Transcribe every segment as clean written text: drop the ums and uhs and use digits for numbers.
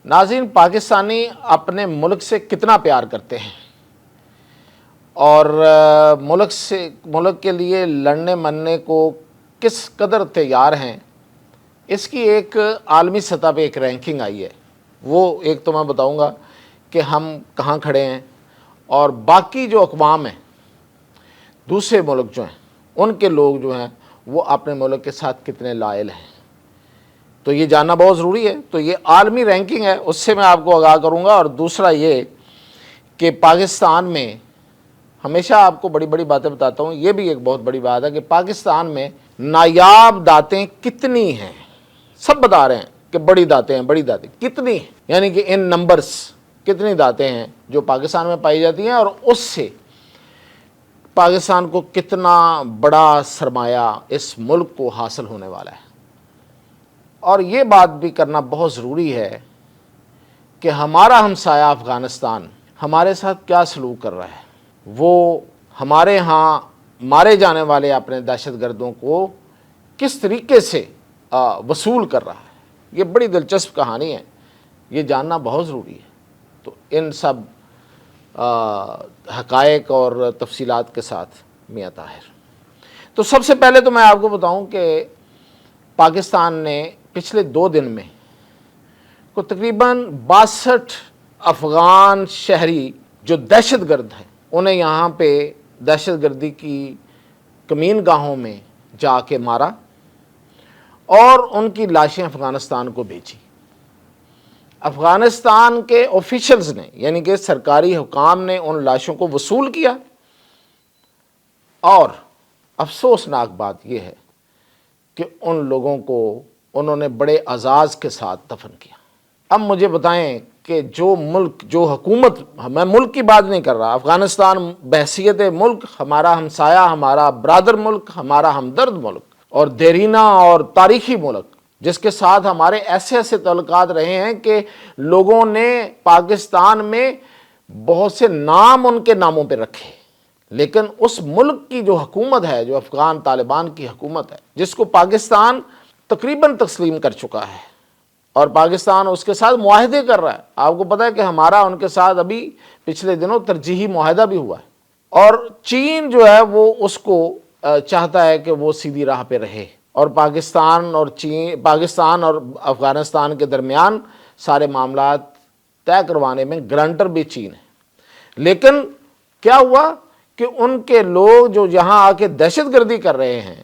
ناظرین، پاکستانی اپنے ملک سے کتنا پیار کرتے ہیں اور ملک کے لیے لڑنے مرنے کو کس قدر تیار ہیں، اس کی ایک عالمی سطح پہ ایک رینکنگ آئی ہے۔ وہ ایک تو میں بتاؤں گا کہ ہم کہاں کھڑے ہیں، اور باقی جو اقوام ہیں، دوسرے ملک جو ہیں، ان کے لوگ جو ہیں وہ اپنے ملک کے ساتھ کتنے لائل ہیں، تو یہ جاننا بہت ضروری ہے۔ تو یہ عالمی رینکنگ ہے، اس سے میں آپ کو آگاہ کروں گا۔ اور دوسرا یہ کہ پاکستان میں ہمیشہ آپ کو بڑی بڑی باتیں بتاتا ہوں، یہ بھی ایک بہت بڑی بات ہے کہ پاکستان میں نایاب دانتیں کتنی ہیں۔ سب بتا رہے ہیں کہ بڑی دانتیں ہیں، بڑی دانتیں کتنی ہیں، یعنی کہ ان نمبرز کتنی دانتیں ہیں جو پاکستان میں پائی جاتی ہیں، اور اس سے پاکستان کو کتنا بڑا سرمایہ اس ملک کو حاصل ہونے والا ہے۔ اور یہ بات بھی کرنا بہت ضروری ہے کہ ہمارا ہمسایہ افغانستان ہمارے ساتھ کیا سلوک کر رہا ہے۔ وہ ہمارے ہاں مارے جانے والے اپنے دہشت گردوں کو کس طریقے سے وصول کر رہا ہے۔ یہ بڑی دلچسپ کہانی ہے، یہ جاننا بہت ضروری ہے۔ تو ان سب حقائق اور تفصیلات کے ساتھ میاں طاہر۔ تو سب سے پہلے تو میں آپ کو بتاؤں کہ پاکستان نے پچھلے 2 دن میں کو تقریباً 62 افغان شہری جو دہشت گرد ہیں، انہیں یہاں پہ دہشت گردی کی کمین گاہوں میں جا کے مارا اور ان کی لاشیں افغانستان کو بھیجی۔ افغانستان کے آفیشلز نے، یعنی کہ سرکاری حکام نے ان لاشوں کو وصول کیا، اور افسوسناک بات یہ ہے کہ ان لوگوں کو انہوں نے بڑے اعزاز کے ساتھ دفن کیا۔ اب مجھے بتائیں کہ جو ملک، جو حکومت، میں ملک کی بات نہیں کر رہا، افغانستان بحیثیت ملک ہمارا ہمسایہ، ہمارا برادر ملک، ہمارا ہمدرد ملک اور دیرینہ اور تاریخی ملک، جس کے ساتھ ہمارے ایسے ایسے تعلقات رہے ہیں کہ لوگوں نے پاکستان میں بہت سے نام ان کے ناموں پہ رکھے، لیکن اس ملک کی جو حکومت ہے، جو افغان طالبان کی حکومت ہے، جس کو پاکستان تقریباً تسلیم کر چکا ہے، اور پاکستان اس کے ساتھ معاہدے کر رہا ہے۔ آپ کو پتہ ہے کہ ہمارا ان کے ساتھ ابھی پچھلے دنوں ترجیحی معاہدہ بھی ہوا ہے، اور چین جو ہے وہ اس کو چاہتا ہے کہ وہ سیدھی راہ پہ رہے، اور پاکستان اور افغانستان کے درمیان سارے معاملات طے کروانے میں گرانٹر بھی چین ہے۔ لیکن کیا ہوا کہ ان کے لوگ جو یہاں آ کے دہشت گردی کر رہے ہیں،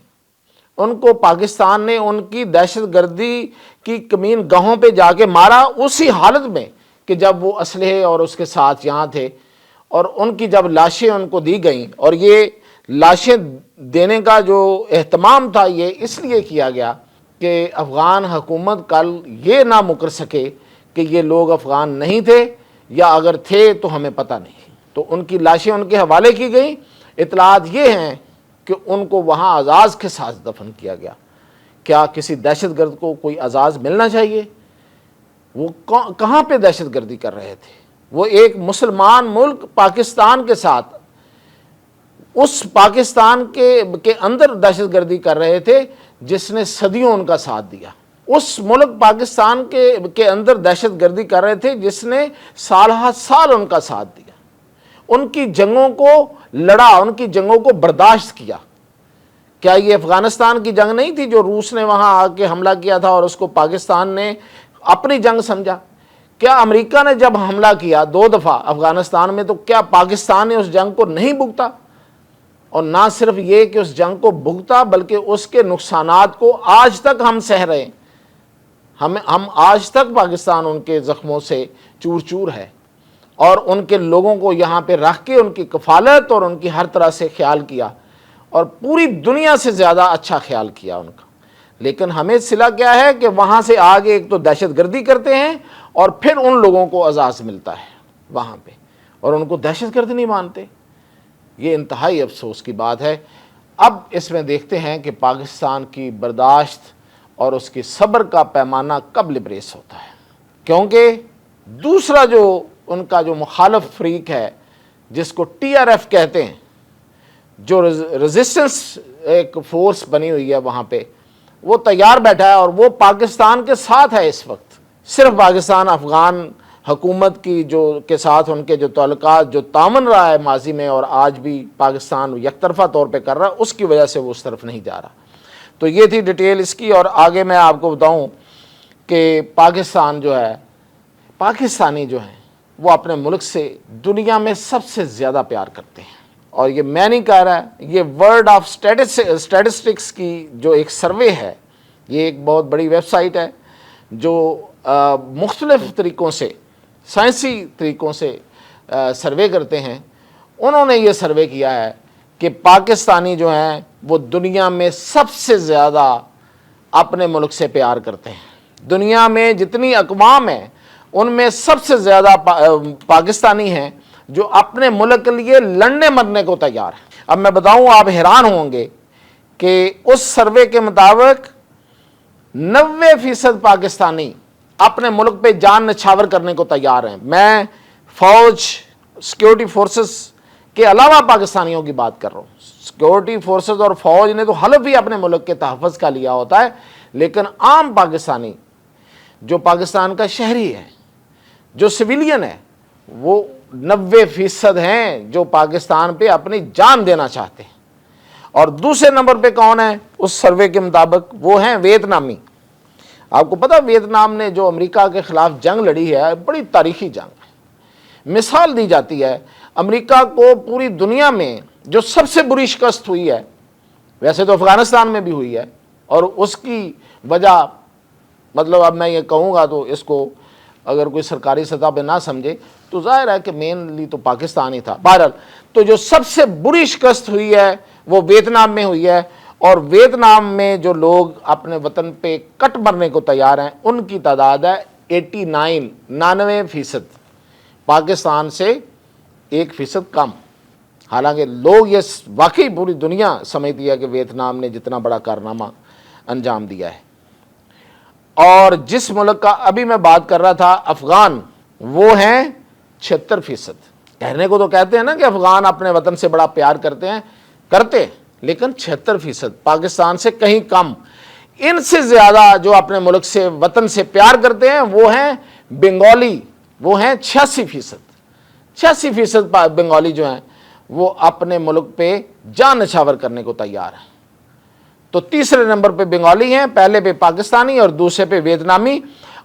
ان کو پاکستان نے ان کی دہشت گردی کی کمین گاہوں پہ جا کے مارا، اسی حالت میں کہ جب وہ اسلحے اور اس کے ساتھ یہاں تھے، اور ان کی جب لاشیں ان کو دی گئیں، اور یہ لاشیں دینے کا جو اہتمام تھا یہ اس لیے کیا گیا کہ افغان حکومت کل یہ نہ مکر سکے کہ یہ لوگ افغان نہیں تھے، یا اگر تھے تو ہمیں پتہ نہیں۔ تو ان کی لاشیں ان کے حوالے کی گئیں۔ اطلاعات یہ ہیں کہ ان کو وہاں اعزاز کے ساتھ دفن کیا گیا۔ کیا کسی دہشت گرد کو کوئی اعزاز ملنا چاہیے؟ وہ کہاں پہ دہشت گردی کر رہے تھے؟ وہ ایک مسلمان ملک پاکستان کے ساتھ، اس پاکستان کے اندر دہشت گردی کر رہے تھے جس نے صدیوں ان کا ساتھ دیا۔ اس ملک پاکستان کے اندر دہشت گردی کر رہے تھے جس نے سال ہر سال ان کا ساتھ دیا، ان کی جنگوں کو لڑا، ان کی جنگوں کو برداشت کیا۔ کیا یہ افغانستان کی جنگ نہیں تھی جو روس نے وہاں آ کے حملہ کیا تھا اور اس کو پاکستان نے اپنی جنگ سمجھا؟ کیا امریکہ نے جب حملہ کیا 2 دفعہ افغانستان میں، تو کیا پاکستان نے اس جنگ کو نہیں بھگتا؟ اور نہ صرف یہ کہ اس جنگ کو بھگتا، بلکہ اس کے نقصانات کو آج تک ہم سہ رہے ہیں۔ ہم آج تک پاکستان ان کے زخموں سے چور چور ہے، اور ان کے لوگوں کو یہاں پہ رکھ کے ان کی کفالت اور ان کی ہر طرح سے خیال کیا، اور پوری دنیا سے زیادہ اچھا خیال کیا ان کا۔ لیکن ہمیں صلہ کیا ہے کہ وہاں سے آگے ایک تو دہشت گردی کرتے ہیں، اور پھر ان لوگوں کو اعزاز ملتا ہے وہاں پہ، اور ان کو دہشت گرد نہیں مانتے۔ یہ انتہائی افسوس کی بات ہے۔ اب اس میں دیکھتے ہیں کہ پاکستان کی برداشت اور اس کی صبر کا پیمانہ کب لبریز ہوتا ہے، کیونکہ دوسرا جو ان کا جو مخالف فریق ہے، جس کو TRF کہتے ہیں، جو ریزسٹنس ایک فورس بنی ہوئی ہے وہاں پہ، وہ تیار بیٹھا ہے، اور وہ پاکستان کے ساتھ ہے اس وقت، صرف پاکستان افغان حکومت کی کے ساتھ ان کے جو تعلقات جو تعاون رہا ہے ماضی میں اور آج بھی پاکستان یک طرفہ طور پہ کر رہا ہے، اس کی وجہ سے وہ اس طرف نہیں جا رہا۔ تو یہ تھی ڈیٹیل اس کی۔ اور آگے میں آپ کو بتاؤں کہ پاکستان جو ہے، پاکستانی جو ہیں وہ اپنے ملک سے دنیا میں سب سے زیادہ پیار کرتے ہیں، اور یہ میں نہیں کہہ رہا، یہ ورلڈ آف اسٹیٹسٹکس کی جو ایک سروے ہے، یہ ایک بہت بڑی ویب سائٹ ہے جو مختلف طریقوں سے، سائنسی طریقوں سے سروے کرتے ہیں۔ انہوں نے یہ سروے کیا ہے کہ پاکستانی جو ہیں وہ دنیا میں سب سے زیادہ اپنے ملک سے پیار کرتے ہیں۔ دنیا میں جتنی اقوام ہیں ان میں سب سے زیادہ پاکستانی ہیں جو اپنے ملک کے لیے لڑنے مرنے کو تیار ہیں۔ اب میں بتاؤں، آپ حیران ہوں گے کہ اس سروے کے مطابق 90% پاکستانی اپنے ملک پہ جان نچھاور کرنے کو تیار ہیں۔ میں فوج، سیکیورٹی فورسز کے علاوہ پاکستانیوں کی بات کر رہا ہوں۔ سیکیورٹی فورسز اور فوج نے تو حلف بھی اپنے ملک کے تحفظ کا لیا ہوتا ہے، لیکن عام پاکستانی جو پاکستان کا شہری ہے، جو سویلین ہے، وہ 90% ہیں جو پاکستان پہ اپنی جان دینا چاہتے ہیں۔ اور دوسرے نمبر پہ کون ہے اس سروے کے مطابق؟ وہ ہیں ویتنامی۔ آپ کو پتہ ویتنام نے جو امریکہ کے خلاف جنگ لڑی ہے، بڑی تاریخی جنگ ہے۔ مثال دی جاتی ہے امریکہ کو پوری دنیا میں جو سب سے بری شکست ہوئی ہے، ویسے تو افغانستان میں بھی ہوئی ہے، اور اس کی وجہ مطلب اب میں یہ کہوں گا تو اس کو اگر کوئی سرکاری سطح پہ نہ سمجھے تو ظاہر ہے کہ مینلی تو پاکستان ہی تھا۔ بہرحال تو جو سب سے بری شکست ہوئی ہے وہ ویتنام میں ہوئی ہے، اور ویتنام میں جو لوگ اپنے وطن پہ کٹ مرنے کو تیار ہیں ان کی تعداد ہے 99%، پاکستان سے 1% کم۔ حالانکہ لوگ یہ واقعی پوری دنیا سمجھتی ہے کہ ویتنام نے جتنا بڑا کارنامہ انجام دیا ہے۔ اور جس ملک کا ابھی میں بات کر رہا تھا افغان، وہ ہیں 76%۔ کہنے کو تو کہتے ہیں نا کہ افغان اپنے وطن سے بڑا پیار کرتے لیکن 76% پاکستان سے کہیں کم۔ ان سے زیادہ جو اپنے ملک سے وطن سے پیار کرتے ہیں وہ ہیں بنگالی، وہ ہیں 86%۔ 86% بنگالی جو ہیں وہ اپنے ملک پہ جان نچھاور کرنے کو تیار ہیں۔ تو تیسرے نمبر پہ بنگالی ہیں، پہلے پہ پاکستانی اور دوسرے پہ ویتنامی۔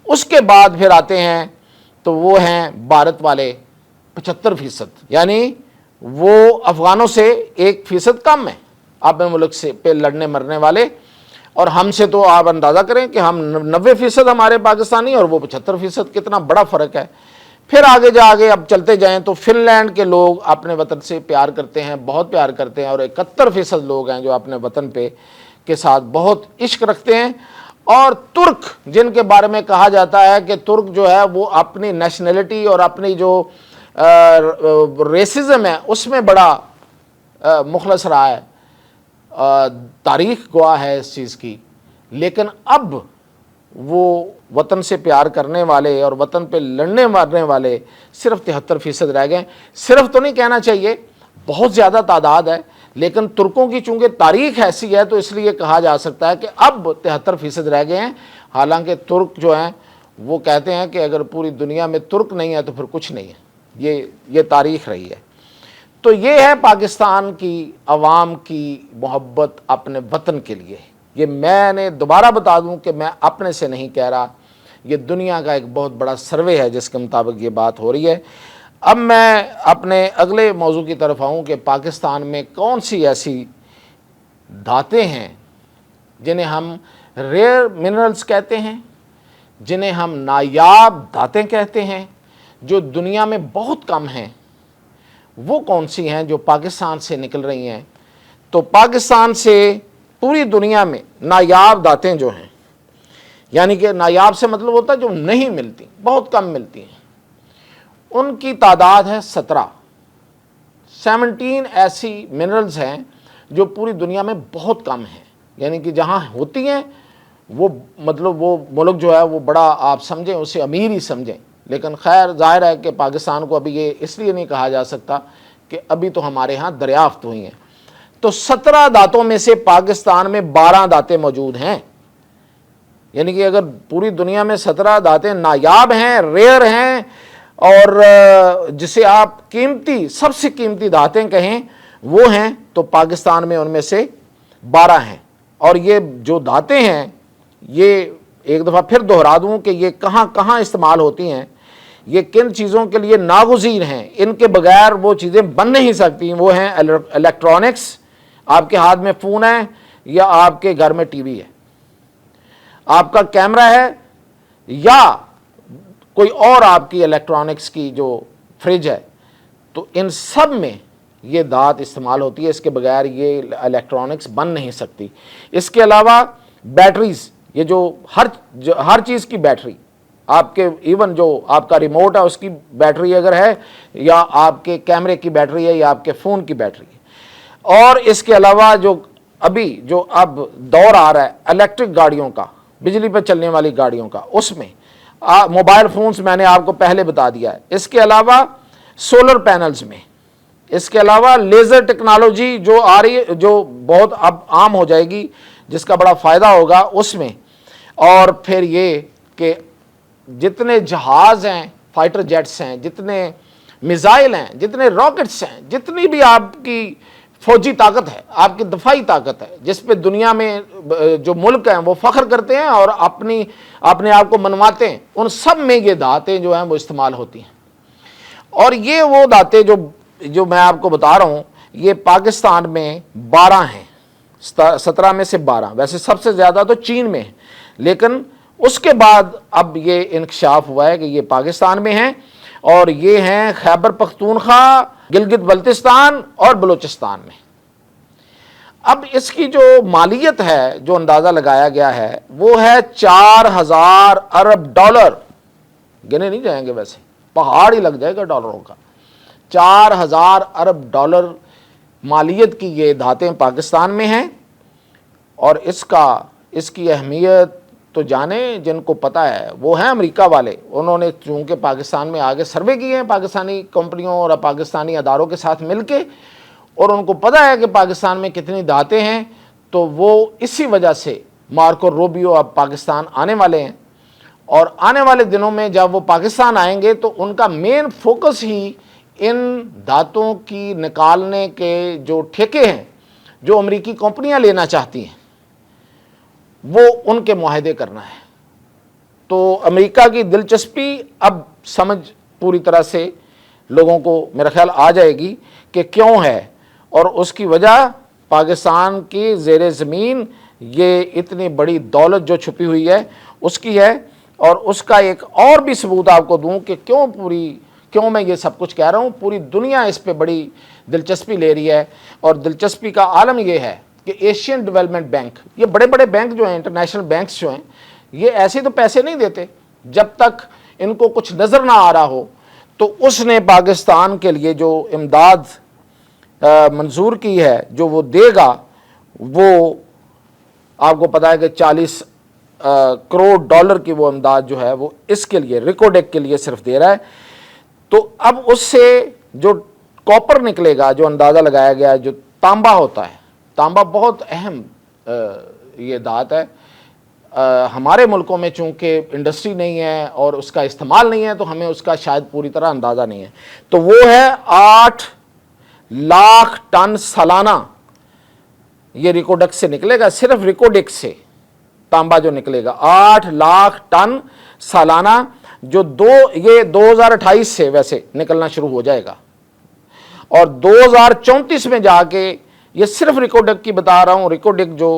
اس کے بعد پھر آتے ہیں تو وہ ہیں بھارت والے 75%، یعنی وہ افغانوں سے 1% کم ہیں اپنے ملک سے پہ لڑنے مرنے والے۔ اور ہم سے تو آپ اندازہ کریں کہ ہم 90% ہمارے پاکستانی اور وہ 75%، کتنا بڑا فرق ہے۔ پھر آگے اب چلتے جائیں تو فن لینڈ کے لوگ اپنے وطن سے پیار کرتے ہیں، بہت پیار کرتے ہیں، اور 71% لوگ ہیں جو اپنے وطن پہ کے ساتھ بہت عشق رکھتے ہیں۔ اور ترک، جن کے بارے میں کہا جاتا ہے کہ ترک جو ہے وہ اپنی نیشنلٹی اور اپنی جو ریسزم ہے اس میں بڑا مخلص رہا ہے، تاریخ گواہ ہے اس چیز کی، لیکن اب وہ وطن سے پیار کرنے والے اور وطن پہ لڑنے مارنے والے صرف 73% رہ گئے۔ صرف تو نہیں کہنا چاہیے، بہت زیادہ تعداد ہے، لیکن ترکوں کی چونکہ تاریخ ایسی ہے تو اس لیے کہا جا سکتا ہے کہ اب 73% رہ گئے ہیں۔ حالانکہ ترک جو ہیں وہ کہتے ہیں کہ اگر پوری دنیا میں ترک نہیں ہے تو پھر کچھ نہیں ہے، یہ تاریخ رہی ہے۔ تو یہ ہے پاکستان کی عوام کی محبت اپنے وطن کے لیے۔ یہ میں نے دوبارہ بتا دوں کہ میں اپنے سے نہیں کہہ رہا، یہ دنیا کا ایک بہت بڑا سروے ہے جس کے مطابق یہ بات ہو رہی ہے۔ اب میں اپنے اگلے موضوع کی طرف آؤں کہ پاکستان میں کون سی ایسی دھاتیں ہیں جنہیں ہم ریئر منرلز کہتے ہیں، جنہیں ہم نایاب دھاتیں کہتے ہیں، جو دنیا میں بہت کم ہیں، وہ کون سی ہیں جو پاکستان سے نکل رہی ہیں؟ تو پاکستان سے پوری دنیا میں نایاب دھاتیں جو ہیں، یعنی کہ نایاب سے مطلب ہوتا ہے جو نہیں ملتی، بہت کم ملتی ہیں، ان کی تعداد ہے 17 ایسی منرلز ہیں جو پوری دنیا میں بہت کم ہیں، یعنی کہ جہاں ہوتی ہیں وہ مطلب وہ ملک جو ہے وہ بڑا آپ سمجھیں اسے امیر ہی سمجھیں، لیکن خیر ظاہر ہے کہ پاکستان کو ابھی یہ اس لیے نہیں کہا جا سکتا کہ ابھی تو ہمارے ہاں دریافت ہوئی ہیں۔ تو 17 دھاتوں میں سے پاکستان میں 12 دھاتیں موجود ہیں، یعنی کہ اگر پوری دنیا میں 17 دھاتیں نایاب ہیں، ریئر ہیں، اور جسے آپ قیمتی، سب سے قیمتی دھاتیں کہیں وہ ہیں، تو پاکستان میں ان میں سے 12 ہیں۔ اور یہ جو دھاتیں ہیں، یہ ایک دفعہ پھر دہرا دوں کہ یہ کہاں کہاں استعمال ہوتی ہیں، یہ کن چیزوں کے لیے ناگزیر ہیں، ان کے بغیر وہ چیزیں بن نہیں سکتی۔ وہ ہیں الیکٹرانکس، آپ کے ہاتھ میں فون ہے یا آپ کے گھر میں ٹی وی ہے، آپ کا کیمرہ ہے یا کوئی اور آپ کی الیکٹرانکس کی جو فریج ہے، تو ان سب میں یہ دھات استعمال ہوتی ہے، اس کے بغیر یہ الیکٹرانکس بن نہیں سکتی۔ اس کے علاوہ بیٹریز، یہ جو ہر چیز کی بیٹری، آپ کے ایون جو آپ کا ریموٹ ہے اس کی بیٹری اگر ہے، یا آپ کے کیمرے کی بیٹری ہے، یا آپ کے فون کی بیٹری ہے، اور اس کے علاوہ جو اب دور آ رہا ہے الیکٹرک گاڑیوں کا، بجلی پر چلنے والی گاڑیوں کا، اس میں موبائل فونز میں نے آپ کو پہلے بتا دیا ہے، اس کے علاوہ سولر پینلز میں، اس کے علاوہ لیزر ٹیکنالوجی جو آ رہی ہے، جو بہت اب عام ہو جائے گی، جس کا بڑا فائدہ ہوگا اس میں، اور پھر یہ کہ جتنے جہاز ہیں، فائٹر جیٹس ہیں، جتنے میزائل ہیں، جتنے راکٹس ہیں، جتنی بھی آپ کی فوجی طاقت ہے، آپ کی دفاعی طاقت ہے، جس پہ دنیا میں جو ملک ہیں وہ فخر کرتے ہیں اور اپنے آپ کو منواتے ہیں، ان سب میں یہ دھاتیں جو ہیں وہ استعمال ہوتی ہیں۔ اور یہ وہ دھاتیں جو میں آپ کو بتا رہا ہوں، یہ پاکستان میں 12 ہیں، 17 میں سے 12، ویسے سب سے زیادہ تو چین میں ہے، لیکن اس کے بعد اب یہ انکشاف ہوا ہے کہ یہ پاکستان میں ہیں، اور یہ ہیں خیبر پختونخوا، گلگت بلتستان اور بلوچستان میں۔ اب اس کی جو مالیت ہے، جو اندازہ لگایا گیا ہے، وہ ہے 4000 ارب ڈالر، گنے نہیں جائیں گے، ویسے پہاڑ ہی لگ جائے گا ڈالروں کا۔ 4000 ارب ڈالر مالیت کی یہ دھاتیں پاکستان میں ہیں، اور اس کی اہمیت تو جانیں جن کو پتہ ہے، وہ ہیں امریکہ والے۔ انہوں نے چونکہ پاکستان میں آگے سروے کیے ہیں پاکستانی کمپنیوں اور پاکستانی اداروں کے ساتھ مل کے، اور ان کو پتہ ہے کہ پاکستان میں کتنی دھاتیں ہیں، تو وہ اسی وجہ سے مارکو روبیو اب پاکستان آنے والے ہیں، اور آنے والے دنوں میں جب وہ پاکستان آئیں گے تو ان کا مین فوکس ہی ان دھاتوں کی نکالنے کے جو ٹھیکے ہیں، جو امریکی کمپنیاں لینا چاہتی ہیں، وہ ان کے معاہدے کرنا ہے۔ تو امریکہ کی دلچسپی اب سمجھ پوری طرح سے لوگوں کو میرا خیال آ جائے گی کہ کیوں ہے، اور اس کی وجہ پاکستان کی زیر زمین یہ اتنی بڑی دولت جو چھپی ہوئی ہے اس کی ہے۔ اور اس کا ایک اور بھی ثبوت آپ کو دوں کہ کیوں میں یہ سب کچھ کہہ رہا ہوں، پوری دنیا اس پہ بڑی دلچسپی لے رہی ہے، اور دلچسپی کا عالم یہ ہے کہ ایشین ڈیولپمنٹ بینک، یہ بڑے بڑے بینک جو ہیں، انٹرنیشنل بینکس جو ہیں، یہ ایسے تو پیسے نہیں دیتے جب تک ان کو کچھ نظر نہ آ رہا ہو۔ تو اس نے پاکستان کے لیے جو امداد منظور کی ہے، جو وہ دے گا، وہ آپ کو پتا ہے کہ 40 کروڑ ڈالر کی وہ امداد جو ہے وہ اس کے لیے، ریکوڈیک کے لیے صرف دے رہا ہے۔ تو اب اس سے جو کاپر نکلے گا، جو اندازہ لگایا گیا، جو تانبا ہوتا ہے، تانبا بہت اہم یہ دھات ہے۔ ہمارے ملکوں میں چونکہ انڈسٹری نہیں ہے اور اس کا استعمال نہیں ہے، تو ہمیں اس کا شاید پوری طرح اندازہ نہیں ہے۔ تو وہ ہے 8 لاکھ ٹن سالانہ، یہ ریکوڈک سے نکلے گا، صرف ریکوڈک سے تانبا جو نکلے گا 8 لاکھ ٹن سالانہ، جو یہ 2028 سے ویسے نکلنا شروع ہو جائے گا، اور 2034 میں جا کے، یہ صرف ریکوڈک کی بتا رہا ہوں، ریکوڈک جو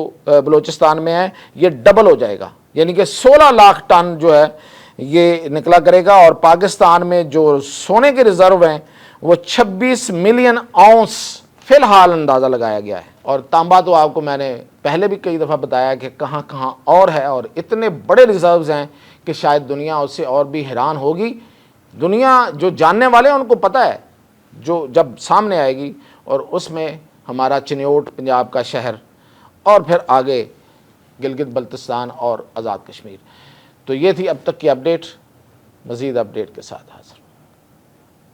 بلوچستان میں ہے یہ ڈبل ہو جائے گا، یعنی کہ 16 لاکھ ٹن جو ہے یہ نکلا کرے گا۔ اور پاکستان میں جو سونے کے ریزرو ہیں وہ 26 ملین اونس فی الحال اندازہ لگایا گیا ہے۔ اور تانبا تو آپ کو میں نے پہلے بھی کئی دفعہ بتایا کہ کہاں کہاں اور ہے، اور اتنے بڑے ریزروز ہیں کہ شاید دنیا اس سے اور بھی حیران ہوگی۔ دنیا جو جاننے والے ہیں ان کو پتہ ہے، جو جب سامنے آئے گی، اور اس میں ہمارا چنیوٹ پنجاب کا شہر، اور پھر آگے گلگت بلتستان اور آزاد کشمیر۔ تو یہ تھی اب تک کی اپڈیٹ، مزید اپڈیٹ کے ساتھ حاضر۔